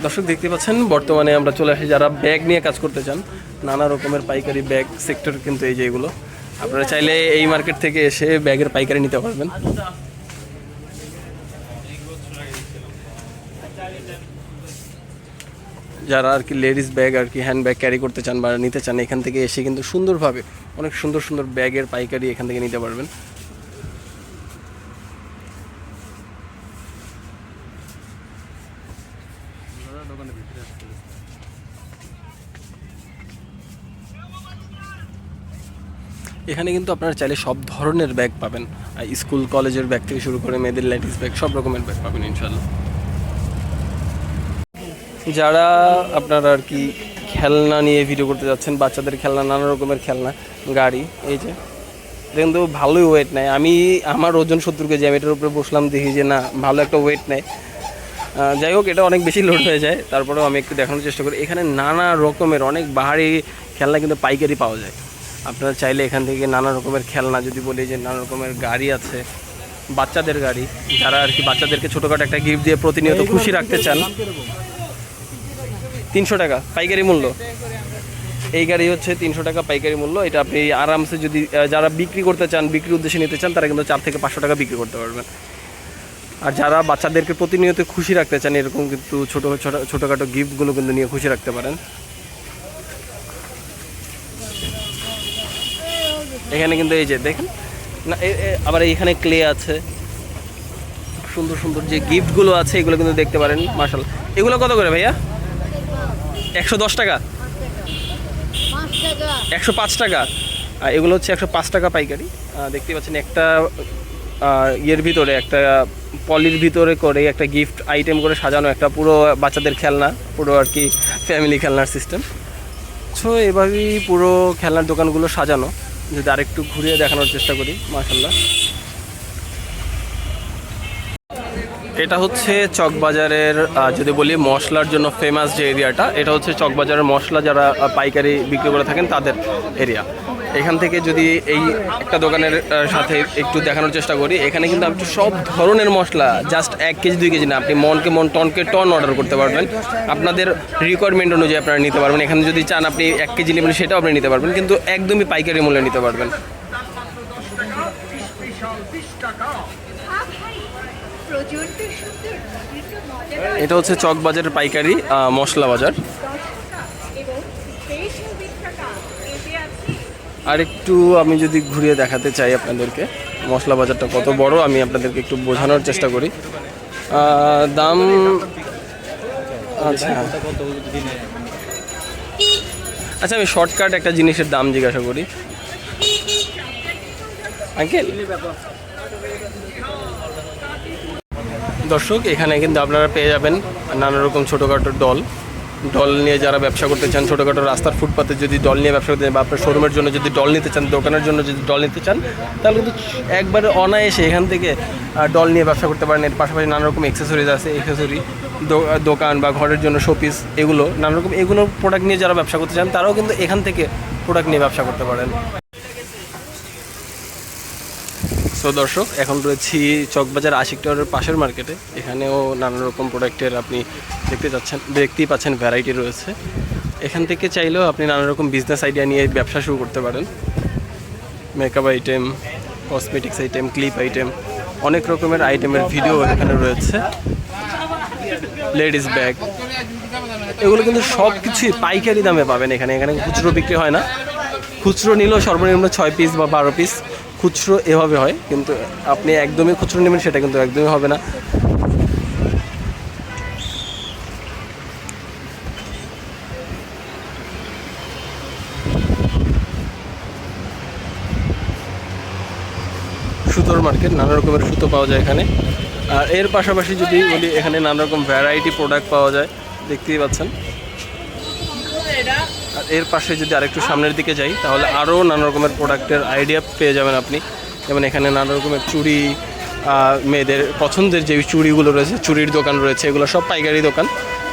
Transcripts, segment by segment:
দর্শক দেখতে পাচ্ছেন বর্তমানে আমরা চলে আসি যারা ব্যাগ নিয়ে কাজ করতে চান, নানা রকমের পাইকারি ব্যাগ সেক্টর কিন্তু এই যে এগুলো আপনারা চাইলে এই মার্কেট থেকে এসে ব্যাগের পাইকারি নিতে পারবেন। যারা আর কি লেডিস ব্যাগ আর কি হ্যান্ড ব্যাগ ক্যারি করতে চান বা নিতে চান, এখান থেকে এসে কিন্তু সুন্দরভাবে অনেক সুন্দর সুন্দর ব্যাগের পাইকারি এখান থেকে নিতে পারবেন। এখানে কিন্তু আপনারা চাইলে সব ধরনের ব্যাগ পাবেন, স্কুল কলেজের ব্যাগ থেকে শুরু করে মেয়েদের লেডিস ব্যাগ সব রকমের ব্যাগ পাবেন ইনশাল্লাহ। যারা আপনারা আর কি খেলনা নিয়ে ভিডিও করতে যাচ্ছেন, বাচ্চাদের খেলনা, নানা রকমের খেলনা, গাড়ি, এই যে কিন্তু ভালোই ওয়েট নেয়। আমার ওজন 70 কেজি, আমি এটার উপরে বসলাম, দেখি যে না ভালো একটা ওয়েট নেয়। যাই হোক, এটা অনেক বেশি লোড হয়ে যায়, তারপরেও আমি একটু দেখানোর চেষ্টা করি। এখানে নানা রকমের অনেক বাহারি খেলনা কিন্তু পাইকারি পাওয়া যায়। আপনারা চাইলে এখান থেকে নানা রকমের খেলনা, যদি বলি যে নানা রকমের গাড়ি আছে, বাচ্চাদের গাড়ি, যারা আর কি বাচ্চাদেরকে ছোটোখাটো একটা গিফট দিয়ে প্রতিনিয়ত খুশি রাখতে চান। 300 টাকা পাইকারি মূল্য, এই গাড়ি হচ্ছে 300 টাকা পাইকারি মূল্য। এটা আপনি আরামসে যদি যারা বিক্রি করতে চান, বিক্রির উদ্দেশ্যে নিতে চান, তারা কিন্তু 4 থেকে 500 টাকা বিক্রি করতে পারবেন। আর যারা বাচ্চাদেরকে প্রতিনিয়ত খুশি রাখতে চান, এরকম কিন্তু ছোটোখাটো গিফটগুলো কিন্তু নিয়ে খুশি রাখতে পারেন। এখানে কিন্তু এই যে দেখেন না, আবার এইখানে ক্লে আছে, সুন্দর সুন্দর যে গিফটগুলো আছে এগুলো কিন্তু দেখতে পারেন। মাশাআল্লাহ, এগুলো কত করে ভাইয়া? 110 টাকা, 105 টাকা। এগুলো হচ্ছে 105 টাকা পাইকারি। দেখতে পাচ্ছেন একটা ইয়ের ভিতরে, একটা পলির ভিতরে করে একটা গিফট আইটেম করে সাজানো, একটা পুরো বাচ্চাদের খেলনা, পুরো আর কি ফ্যামিলি খেলনার সিস্টেম। সো এভাবেই পুরো খেলনার দোকানগুলো সাজানো। যদি আরেকটু ঘুরিয়ে দেখানোর চেষ্টা করি, মাশাআল্লাহ। এটা হচ্ছে চকবাজারের, যদি বলি মশলার জন্য ফেমাস যে এরিয়াটা, এটা হচ্ছে চকবাজারের মশলা যারা পাইকারি বিক্রি করে থাকেন তাদের এরিয়া। এখান থেকে যদি এই একটা দোকানের সাথে একটু দেখানোর চেষ্টা করি, এখানে কিন্তু আপনি সব ধরনের মশলা, জাস্ট 1 কেজি 2 কেজি না, আপনি মনকে মন, টনকে টন অর্ডার করতে পারবেন। আপনাদের রিকোয়ারমেন্ট অনুযায়ী আপনারা নিতে পারবেন। এখানে যদি চান আপনি 1 কেজি নেবেন, সেটাও আপনি নিতে পারবেন, কিন্তু একদমই পাইকারি মূল্যে নিতে পারবেন। এটা হচ্ছে চকবাজারের পাইকারি মশলা বাজার। আর একটু আমি যদি ঘুরিয়ে দেখাতে চাই আপনাদেরকে মশলা বাজারটা কত বড়, আমি আপনাদেরকে একটু বোঝানোর চেষ্টা করি। দাম, আচ্ছা আচ্ছা, আমি শর্টকাট একটা জিনিসের দাম জিজ্ঞাসা করি। আঙ্কেল, দর্শক এখানে কিন্তু আপনারা পেয়ে যাবেন নানা রকম ছোটোখাটো ডল নিয়ে যারা ব্যবসা করতে চান, ছোটোখাটো রাস্তার ফুটপাতে যদি ডল নিয়ে ব্যবসা করতে চান, বা আপনার শোরুমের জন্য যদি ডল নিতে চান, দোকানের জন্য যদি ডল নিতে চান, তাহলে কিন্তু একবারে অনায়াসে এখান থেকে ডল নিয়ে ব্যবসা করতে পারেন। এর পাশাপাশি নানা রকম অ্যাক্সেসরিজ আছে, অ্যাক্সেসরি দোকান বা ঘরের জন্য শোপিস, এগুলো নানা রকম এগুলো প্রোডাক্ট নিয়ে যারা ব্যবসা করতে চান, তারাও কিন্তু এখান থেকে প্রোডাক্ট নিয়ে ব্যবসা করতে পারেন। সো দর্শক, এখন রয়েছি চকবাজার আশিক টাওয়ারের পাশের মার্কেটে। এখানেও নানা রকম প্রোডাক্টের আপনি দেখতেই পাচ্ছেন ভ্যারাইটি রয়েছে। এখান থেকে চাইলেও আপনি নানা রকম বিজনেস আইডিয়া নিয়ে ব্যবসা শুরু করতে পারেন। Makeup item, cosmetics item, clip item, অনেক রকমের আইটেমের ভিডিও এখানে রয়েছে। লেডিস ব্যাগ, এগুলো কিন্তু সব কিছুই পাইকারি দামে পাবেন এখানে। এখানে খুচরো বিক্রি হয় না, খুচরো নিলেও সর্বনিম্ন 6 পিস বা 12 পিস খুচরো এভাবে হয়, কিন্তু আপনি একদমই খুচরো নেবেন সেটা কিন্তু একদমই হবে না। সুতোর মার্কেট, নানা রকমের সুতো পাওয়া যায় এখানে। আর এর পাশাপাশি যদি বলি, এখানে নানা রকম ভ্যারাইটি প্রোডাক্ট পাওয়া যায়, দেখতেই পাচ্ছেন। আর এর পাশে যদি আরেকটু সামনের দিকে যাই, তাহলে আরও নানা রকমের প্রোডাক্টের আইডিয়া পেয়ে যাবেন আপনি। যেমন এখানে নানা রকমের চুড়ি, মেয়েদের পছন্দের যে চুড়িগুলো রয়েছে, চুড়ির দোকান রয়েছে, এগুলো সব পাইকারি দোকান।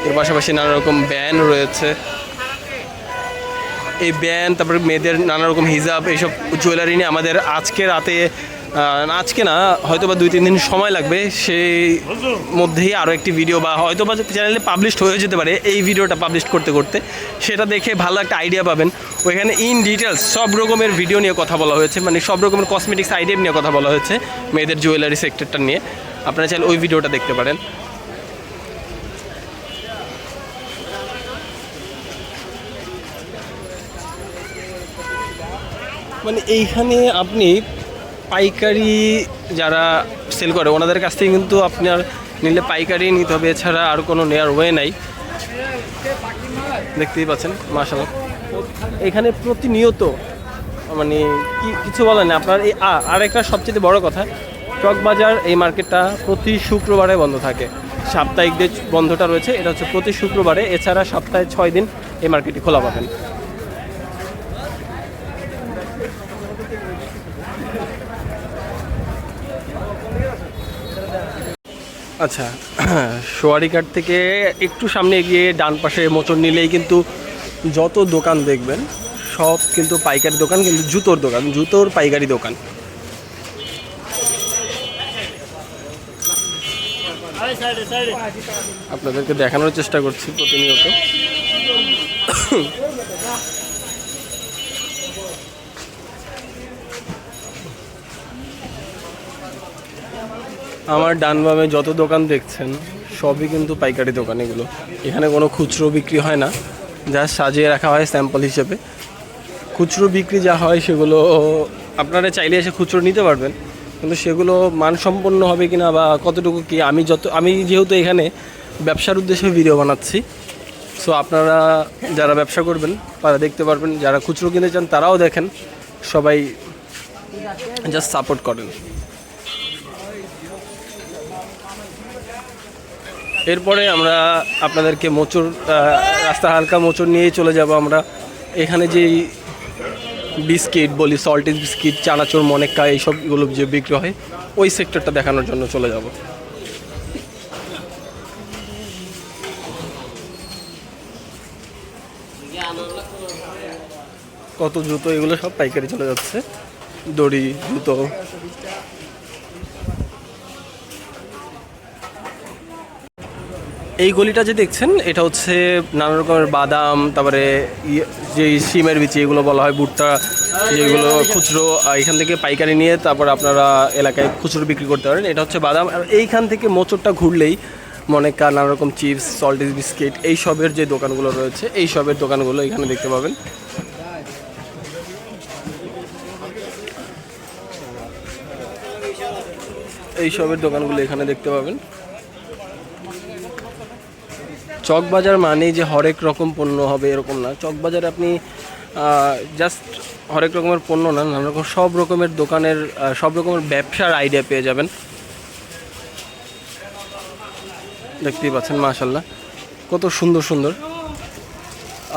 এর পাশাপাশি নানা রকম ব্যান রয়েছে, এই ব্যান, তারপরে মেয়েদের নানা রকম হিজাব, এইসব জুয়েলারি নিয়ে আমাদের আজকে রাতে আজকে না, হয়তো বা 2-3 দিন সময় লাগবে, সেই মধ্যেই আরও একটি ভিডিও বা হয়তো বা চ্যানেলে পাবলিশড হয়ে যেতে পারে এই ভিডিওটা পাবলিশ করতে করতে। সেটা দেখে ভালো একটা আইডিয়া পাবেন। ওইখানে ইন ডিটেলস সব রকমের ভিডিও নিয়ে কথা বলা হয়েছে, মানে সব রকমের কসমেটিক্স আইটেম নিয়ে কথা বলা হয়েছে, মেয়েদের জুয়েলারি সেক্টরটা নিয়ে। আপনারা চাইলে ওই ভিডিওটা দেখতে পারেন। মানে এইখানে আপনি পাইকারি যারা সেল করে ওনাদের কাছ থেকে কিন্তু আপনার নিলে পাইকারি নিতে হবে, এছাড়া আর কোনো নেওয়ার ওয়ে নাই। দেখতেই পাচ্ছেন মাশাআল্লাহ, এখানে প্রতিনিয়ত মানে কিছু বলেন না আপনার। এই আর একটা সবচেয়ে বড় কথা, চকবাজার এই মার্কেটটা প্রতি শুক্রবারে বন্ধ থাকে। সাপ্তাহিক যে বন্ধটা রয়েছে এটা হচ্ছে প্রতি শুক্রবারে, এছাড়া সপ্তাহে 6 দিন এই মার্কেটটি খোলা পাবেন। আচ্ছা, সোয়ারিঘাট থেকে একটু সামনে এগিয়ে ডান পাশে মোচড় নিলেই কিন্তু যত দোকান দেখবেন সব কিন্তু পাইকারি দোকান, কিন্তু জুতোর দোকান, জুতোর পাইকারি দোকান। আপনাদেরকে দেখানোর চেষ্টা করছি প্রতিনিয়ত। আমার ডান বামে যত দোকান দেখছেন সবই কিন্তু পাইকারি দোকান। এগুলো এখানে কোনো খুচরো বিক্রি হয় না, যা সাজিয়ে রাখা হয় স্যাম্পল হিসেবে। খুচরো বিক্রি যা হয় সেগুলো আপনারা চাইলে এসে খুচরো নিতে পারবেন, কিন্তু সেগুলো মানসম্পন্ন হবে কিনা বা কতটুকু কি, আমি যেহেতু এখানে ব্যবসার উদ্দেশ্যে ভিডিও বানাচ্ছি, সো আপনারা যারা ব্যবসা করবেন তারা দেখতে পারবেন, যারা খুচরো কিনতে চান তারাও দেখেন, সবাই জাস্ট সাপোর্ট করেন। এরপরে আমরা আপনাদেরকে মোচড় রাস্তা হালকা মোচড় নিয়েই চলে যাব আমরা। এখানে যেই বিস্কিট বলি, সল্টেজ বিস্কিট, চানাচুর, মনেকা, এইসবগুলো যে বিক্রি হয় ওই সেক্টরটা দেখানোর জন্য চলে যাব। কত জুতো, এগুলো সব পাইকারি চলে যাচ্ছে, দড়ি, জুতো। এই গলিটা যে দেখছেন এটা হচ্ছে নানা রকমের বাদাম, তারপরে যে শিমের বিচি এগুলো বলা হয়, ভুট্টা, যেগুলো খুচরো এখান থেকে পাইকারি নিয়ে তারপর আপনারা এলাকায় খুচরো বিক্রি করতে পারেন। এটা হচ্ছে বাদাম। আর এইখান থেকে মোচড়টা ঘুরলেই মনেকা, নানা রকম চিপস, সল্টেজ বিস্কিট, এই সবের যে দোকানগুলো রয়েছে এই সবের দোকানগুলো এখানে দেখতে পাবেন। এই সবের দোকানগুলো এখানে দেখতে পাবেন। চকবাজার মানেই যে হরেক রকম পণ্য হবে এরকম না। চকবাজারে আপনি জাস্ট হরেক রকমের পণ্য না, নানা রকম সব রকমের দোকানের সব রকমের ব্যবসার আইডিয়া পেয়ে যাবেন। দেখতেই পাচ্ছেন মাশাআল্লাহ কত সুন্দর সুন্দর।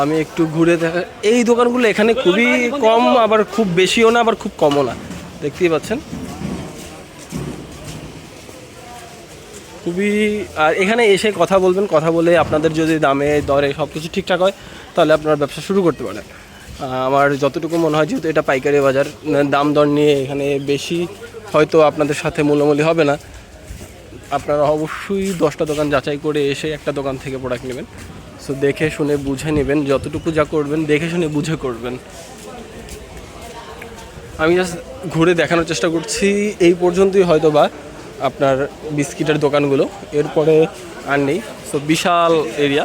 আমি একটু ঘুরে দেখা, এই দোকানগুলো এখানে খুবই কম, আবার খুব বেশিও না, আবার খুব কমও না। দেখতেই পাচ্ছেন খুবই। আর এখানে এসে কথা বলবেন, কথা বলে আপনাদের যদি দামে দরে সব কিছু ঠিকঠাক হয় তাহলে আপনার ব্যবসা শুরু করতে পারেন। আমার যতটুকু মনে হয়, যেহেতু এটা পাইকারি বাজার, দাম দর নিয়ে এখানে বেশি হয়তো আপনাদের সাথে মূল্যমূল্য হবে না। আপনারা অবশ্যই 10টা দোকান যাচাই করে এসে একটা দোকান থেকে প্রোডাক্ট নেবেন। সো দেখে শুনে বুঝে নেবেন, যতটুকু যা করবেন দেখে শুনে বুঝে করবেন। আমি জাস্ট ঘুরে দেখানোর চেষ্টা করছি, এই পর্যন্তই হয়তো বা আপনার বিস্কিটের দোকানগুলো, এরপরে আর নেই। সো বিশাল এরিয়া।